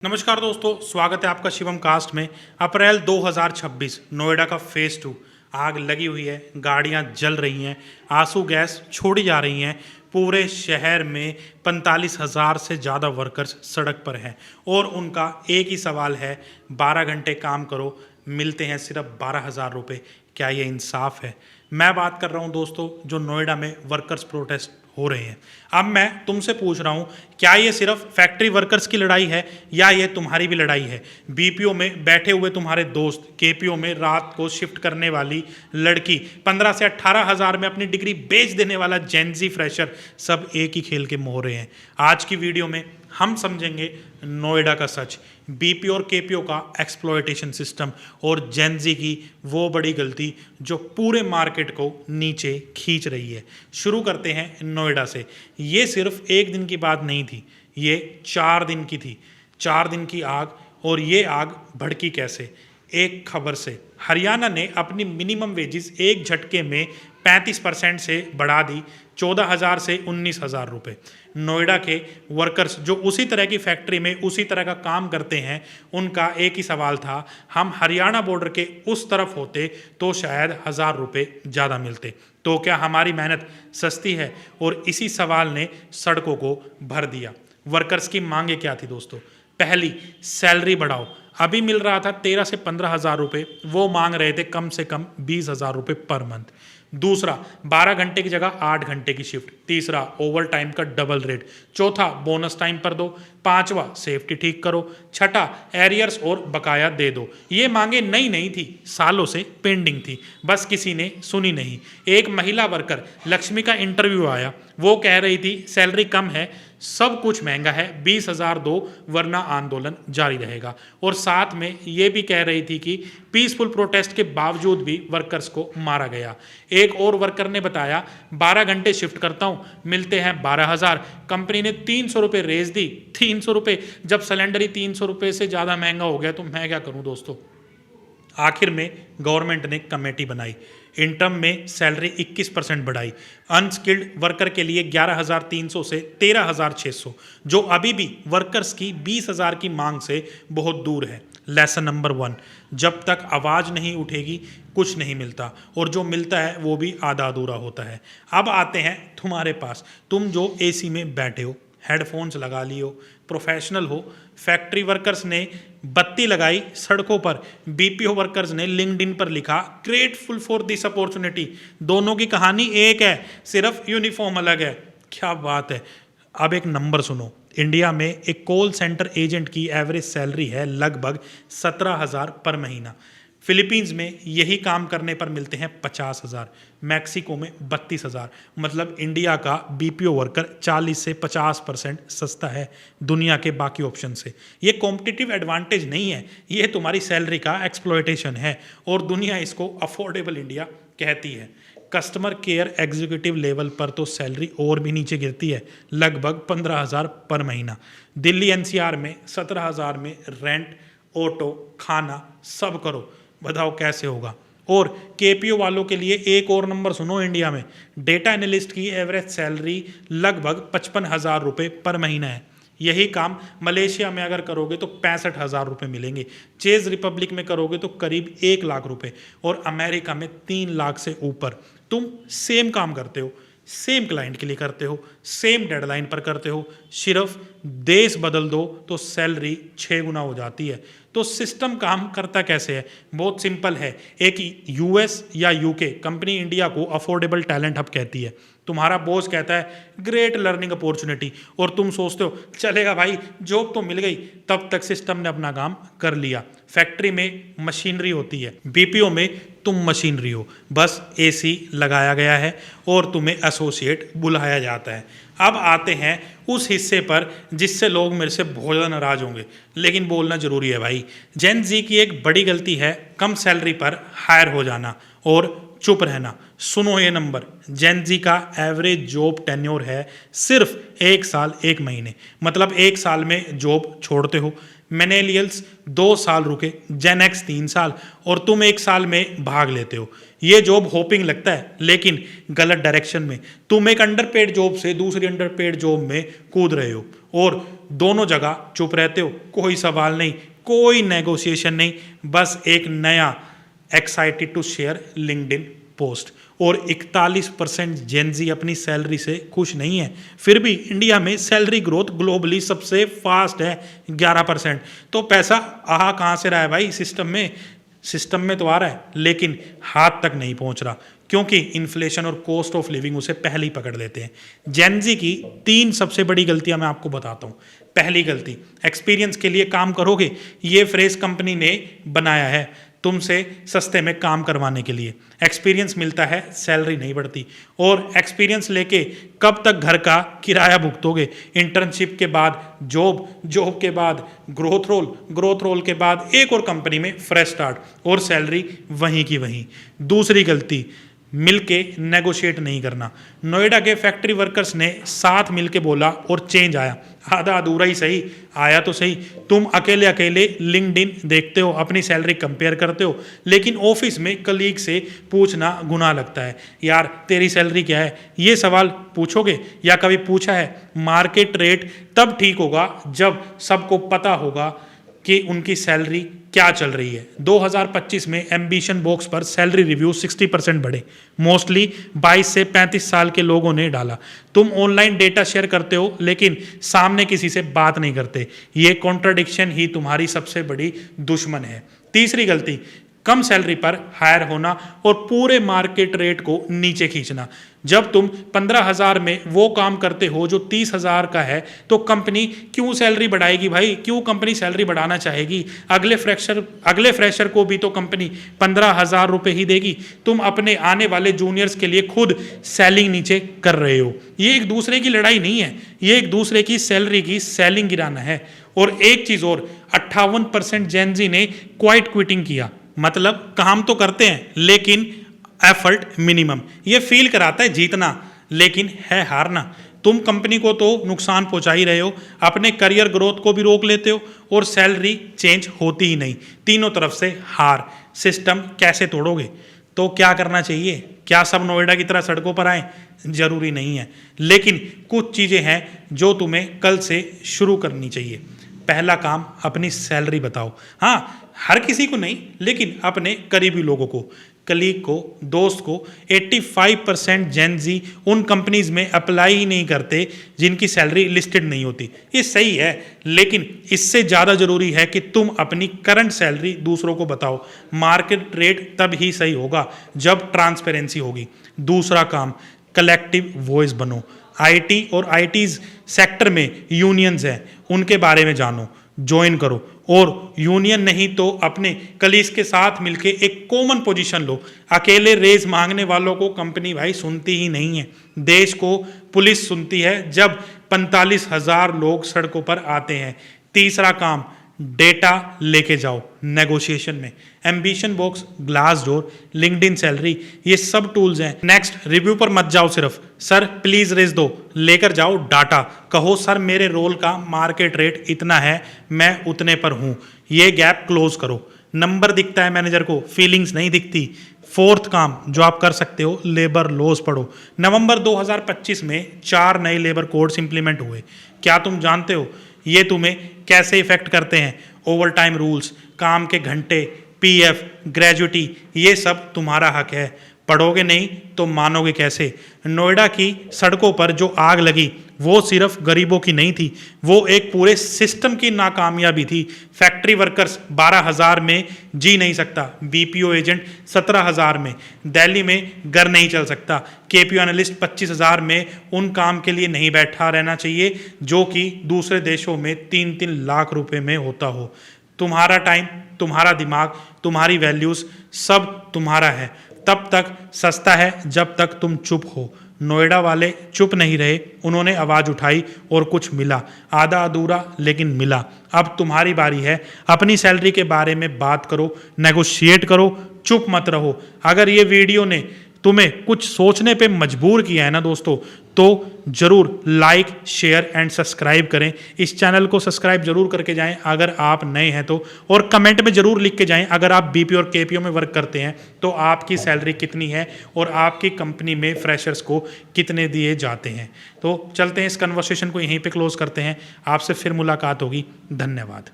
नमस्कार दोस्तों, स्वागत है आपका शिवम कास्ट में। अप्रैल 2026 नोएडा का फेज़ 2 आग लगी हुई है, गाड़ियां जल रही हैं, आंसू गैस छोड़ी जा रही हैं। पूरे शहर में 45,000 से ज़्यादा वर्कर्स सड़क पर हैं और उनका एक ही सवाल है, 12 घंटे काम करो, मिलते हैं सिर्फ 12,000 रुपये। क्या ये इंसाफ है? मैं बात कर रहा हूं दोस्तों, जो नोएडा में वर्कर्स प्रोटेस्ट हो रहे हैं। अब मैं तुमसे पूछ रहा हूं, क्या ये सिर्फ फैक्ट्री वर्कर्स की लड़ाई है या ये तुम्हारी भी लड़ाई है? बीपीओ में बैठे हुए तुम्हारे दोस्त, केपीओ में रात को शिफ्ट करने वाली लड़की, 15 से 18,000 में अपनी डिग्री बेच देने वाला जेनजी फ्रेशर, सब एक ही खेल के मोहरे हैं। आज की वीडियो में हम समझेंगे नोएडा का सच, बीपीओ और केपीओ का एक्सप्लॉयटेशन सिस्टम और जेनजी की वो बड़ी गलती जो पूरे मार्केट को नीचे खींच रही है। शुरू करते हैं नोएडा से। ये सिर्फ एक दिन की बात नहीं थी, ये 4 दिन की थी। 4 दिन की आग, और ये आग भड़की कैसे? एक खबर से। हरियाणा ने अपनी मिनिमम वेजेस एक झटके में 35% से बढ़ा दी, 14,000 से 19,000 रुपये। नोएडा के वर्कर्स जो उसी तरह की फैक्ट्री में उसी तरह का काम करते हैं, उनका एक ही सवाल था, हम हरियाणा बॉर्डर के उस तरफ होते तो शायद 1,000 रुपये ज़्यादा मिलते। तो क्या हमारी मेहनत सस्ती है? और इसी सवाल ने सड़कों को भर दिया। वर्कर्स की मांगे क्या थी दोस्तों? पहली, सैलरी बढ़ाओ। अभी मिल रहा था 13 से 15,000 रुपये, वो मांग रहे थे कम से कम 20,000 रुपये पर मंथ। दूसरा, 12 घंटे की जगह 8 घंटे की शिफ्ट। तीसरा, ओवर टाइम का डबल रेट। चौथा, बोनस टाइम पर दो। पांचवा, सेफ्टी ठीक करो। छठा, एरियर्स और बकाया दे दो। ये मांगे नई नहीं थी, सालों से पेंडिंग थी, बस किसी ने सुनी नहीं। एक महिला वर्कर लक्ष्मी का इंटरव्यू आया, वो कह रही थी सैलरी कम है, सब कुछ महंगा है, 20,000 दो वरना आंदोलन जारी रहेगा। और साथ में ये भी कह रही थी कि पीसफुल प्रोटेस्ट के बावजूद भी वर्कर्स को मारा गया। एक और वर्कर ने बताया, 12 घंटे शिफ्ट करता हूँ, मिलते हैं 12,000। कंपनी ने 300 रुपये रेज दी। 300 रुपये, जब सिलेंडर ही 300 रुपये से ज़्यादा महंगा हो गया तो मैं क्या करूँ दोस्तों? आखिर में गवर्नमेंट ने कमेटी बनाई, इंटर्म में सैलरी 21% बढ़ाई, अनस्किल्ड वर्कर के लिए 11,300 से 13,600, जो अभी भी वर्कर्स की 20,000 की मांग से बहुत दूर है। लेसन नंबर 1, जब तक आवाज़ नहीं उठेगी कुछ नहीं मिलता, और जो मिलता है वो भी आधा अधूरा होता है। अब आते हैं तुम्हारे पास, तुम जो एसी में बैठे हो, हेडफोन्स लगा लियो, प्रोफेशनल हो। फैक्ट्री वर्कर्स ने बत्ती लगाई सड़कों पर, बीपीओ वर्कर्स ने लिंक्डइन पर लिखा ग्रेटफुल फॉर दिस अपॉर्चुनिटी। दोनों की कहानी एक है, सिर्फ यूनिफॉर्म अलग है। क्या बात है! अब एक नंबर सुनो, इंडिया में एक कॉल सेंटर एजेंट की एवरेज सैलरी है लगभग 17,000 पर महीना। फिलीपींस में यही काम करने पर मिलते हैं 50,000, मैक्सिको में 32,000। मतलब इंडिया का बीपीओ वर्कर 40 से 50% सस्ता है दुनिया के बाकी ऑप्शन से। ये कॉम्पिटिटिव एडवांटेज नहीं है, ये तुम्हारी सैलरी का एक्सप्लॉयटेशन है, और दुनिया इसको अफोर्डेबल इंडिया कहती है। कस्टमर केयर एग्जीक्यूटिव लेवल पर तो सैलरी और भी नीचे गिरती है, लगभग 15,000 पर महीना। दिल्ली एनसीआर में 17,000 में रेंट, ऑटो, खाना सब करो, बताओ कैसे होगा? और केपीओ वालों के लिए एक और नंबर सुनो, इंडिया में डेटा एनालिस्ट की एवरेज सैलरी लगभग 55,000 रुपये पर महीना है। यही काम मलेशिया में अगर करोगे तो 65,000 रुपये मिलेंगे, चेज रिपब्लिक में करोगे तो करीब 1 लाख रुपये, और अमेरिका में 3 लाख से ऊपर। तुम सेम काम करते हो, सेम क्लाइंट के लिए करते हो, सेम डेडलाइन पर करते हो, सिर्फ देश बदल दो तो सैलरी 6 गुना हो जाती है। तो सिस्टम काम करता कैसे है? बहुत सिंपल है। एक यूएस या यूके कंपनी इंडिया को अफोर्डेबल टैलेंट हब कहती है, तुम्हारा बॉस कहता है ग्रेट लर्निंग अपॉर्चुनिटी, और तुम सोचते हो चलेगा भाई, जॉब तो मिल गई। तब तक सिस्टम ने अपना काम कर लिया। फैक्ट्री में मशीनरी होती है, बीपीओ में तुम मशीनरी हो, बस एसी लगाया गया है और तुम्हें एसोसिएट बुलाया जाता है। अब आते हैं उस हिस्से पर जिससे लोग मेरे से बहुत ज़्यादा नाराज होंगे, लेकिन बोलना जरूरी है भाई। जेन जी की एक बड़ी गलती है कम सैलरी पर हायर हो जाना और चुप रहना। सुनो ये नंबर, जेन जी का एवरेज जॉब टेन्योर है सिर्फ 1 साल 1 महीने, मतलब 1 साल में जॉब छोड़ते हो। मिलेनियल्स 2 साल रुके, जेन एक्स 3 साल, और तुम 1 साल में भाग लेते हो। ये जॉब होपिंग लगता है, लेकिन गलत डायरेक्शन में। तुम एक अंडरपेड जॉब से दूसरी अंडरपेड जॉब में कूद रहे हो, और दोनों जगह चुप रहते हो, कोई सवाल नहीं, कोई नेगोशिएशन नहीं, बस एक नया excited to share LinkedIn post. और 41% जेनजी अपनी सैलरी से खुश नहीं है। फिर भी इंडिया में सैलरी ग्रोथ ग्लोबली सबसे फास्ट है 11%। तो पैसा आ कहाँ से रहा है भाई? सिस्टम में तो आ रहा है, लेकिन हाथ तक नहीं पहुंच रहा, क्योंकि इन्फ्लेशन और कॉस्ट ऑफ लिविंग उसे पहले ही पकड़ लेते हैं। जेनजी की 3 सबसे बड़ी गलतियां मैं आपको बताता हूं। पहली गलती, एक्सपीरियंस के लिए काम करोगे। ये फ्रेज कंपनी ने बनाया है तुमसे सस्ते में काम करवाने के लिए। एक्सपीरियंस मिलता है, सैलरी नहीं बढ़ती। और एक्सपीरियंस लेके कब तक घर का किराया भुगतोगे? इंटर्नशिप के बाद जॉब के बाद ग्रोथ रोल के बाद एक और कंपनी में फ्रेश स्टार्ट, और सैलरी वहीं की वहीं। दूसरी गलती, मिलके नेगोशिएट नहीं करना। नोएडा के फैक्ट्री वर्कर्स ने साथ मिलके बोला और चेंज आया। आधा अधूरा ही सही, आया तो सही। तुम अकेले लिंक्डइन देखते हो, अपनी सैलरी कंपेयर करते हो, लेकिन ऑफिस में कलीग से पूछना गुनाह लगता है। यार तेरी सैलरी क्या है? ये सवाल पूछोगे या कभी पूछा है? मार्केट रेट तब ठीक होगा जब सबको पता होगा कि उनकी सैलरी क्या चल रही है। 2025 में एम्बिशन बॉक्स पर सैलरी रिव्यू 60% बढ़े। मोस्टली 22 से 35 साल के लोगों ने डाला। तुम ऑनलाइन डेटा शेयर करते हो, लेकिन सामने किसी से बात नहीं करते। ये कॉन्ट्रडिक्शन ही तुम्हारी सबसे बड़ी दुश्मन है। तीसरी गलती, कम सैलरी पर हायर होना और पूरे मार्केट रेट को नीचे खींचना। जब तुम 15,000 में वो काम करते हो जो 30,000 का है, तो कंपनी क्यों सैलरी बढ़ाएगी भाई? क्यों कंपनी सैलरी बढ़ाना चाहेगी? अगले फ्रेशर को भी तो कंपनी 15,000 रुपये ही देगी। तुम अपने आने वाले जूनियर्स के लिए खुद सैलिंग नीचे कर रहे हो। ये एक दूसरे की लड़ाई नहीं है, ये एक दूसरे की सैलरी की सेलिंग गिराना है। और एक चीज और, 58% जेनजी ने क्वाइट क्विटिंग किया। मतलब काम तो करते हैं, लेकिन एफर्ट मिनिमम। ये फील कराता है जीतना, लेकिन है हारना। तुम कंपनी को तो नुकसान पहुंचा ही रहे हो, अपने करियर ग्रोथ को भी रोक लेते हो, और सैलरी चेंज होती ही नहीं। तीनों तरफ से हार। सिस्टम कैसे तोड़ोगे? तो क्या करना चाहिए? क्या सब नोएडा की तरह सड़कों पर आए? जरूरी नहीं है, लेकिन कुछ चीजें हैं जो तुम्हें कल से शुरू करनी चाहिए। पहला काम, अपनी सैलरी बताओ। हाँ, हर किसी को नहीं, लेकिन अपने करीबी लोगों को, कलीग को, दोस्त को। 85% जेनजी उन कंपनीज में अप्लाई ही नहीं करते जिनकी सैलरी लिस्टेड नहीं होती। ये सही है, लेकिन इससे ज़्यादा जरूरी है कि तुम अपनी करंट सैलरी दूसरों को बताओ। मार्केट रेट तब ही सही होगा जब ट्रांसपेरेंसी होगी। दूसरा काम, कलेक्टिव वॉइस बनो। आईटी और आईटीज सेक्टर में यूनियंस हैं, उनके बारे में जानो, ज्वाइन करो। और यूनियन नहीं तो अपने कलीग्स के साथ मिलके एक कॉमन पोजीशन लो। अकेले रेज मांगने वालों को कंपनी भाई सुनती ही नहीं है। देश को पुलिस सुनती है जब 45,000 लोग सड़कों पर आते हैं। तीसरा काम, डेटा लेके जाओ नेगोशिएशन में। Ambition box, glass door, LinkedIn salary, ये सब टूल्स हैं। नेक्स्ट, रिव्यू पर मत जाओ सिर्फ, सर प्लीज रेज दो। लेकर जाओ डाटा। कहो सर मेरे रोल का मार्केट रेट इतना है, मैं उतने पर हूं। ये गैप क्लोज करो। नंबर दिखता है मैनेजर को, फीलिंग्स नहीं दिखती। फोर्थ काम जो आप कर सकते हो, लेबर लॉज पढ़ो। नवंबर 2025 में 4 नए लेबर कोड्स इंप्लीमेंट हुए। क्या तुम जानते हो ये तुम्हें कैसे इफेक्ट करते हैं? ओवर टाइम रूल्स, काम के घंटे, पीएफ, ग्रेजुटी, ये सब तुम्हारा हक है। पढ़ोगे नहीं तो मानोगे कैसे? नोएडा की सड़कों पर जो आग लगी वो सिर्फ गरीबों की नहीं थी, वो एक पूरे सिस्टम की नाकामयाबी थी। फैक्ट्री वर्कर्स 12,000 में जी नहीं सकता, बीपीओ एजेंट 17,000 में, दिल्ली में घर नहीं चल सकता, केपीओ एनालिस्ट 25,000 में उन काम के लिए नहीं बैठा रहना चाहिए जो कि दूसरे देशों में 3-3 लाख रुपए में होता हो। तुम्हारा टाइम, तुम्हारा दिमाग, तुम्हारी वैल्यूज सब तुम्हारा है, तब तक सस्ता है जब तक तुम चुप हो। नोएडा वाले चुप नहीं रहे, उन्होंने आवाज उठाई और कुछ मिला, आधा अधूरा लेकिन मिला। अब तुम्हारी बारी है, अपनी सैलरी के बारे में बात करो, नेगोशिएट करो, चुप मत रहो। अगर ये वीडियो ने तुम्हें कुछ सोचने पे मजबूर किया है ना दोस्तों, तो ज़रूर लाइक शेयर एंड सब्सक्राइब करें। इस चैनल को सब्सक्राइब जरूर करके जाएं अगर आप नए हैं तो, और कमेंट में ज़रूर लिख के जाएं अगर आप बीपीओ और केपीओ में वर्क करते हैं तो आपकी सैलरी कितनी है और आपकी कंपनी में फ्रेशर्स को कितने दिए जाते हैं। तो चलते हैं, इस कन्वर्सेशन को यहीं पे क्लोज करते हैं। आपसे फिर मुलाकात होगी। धन्यवाद।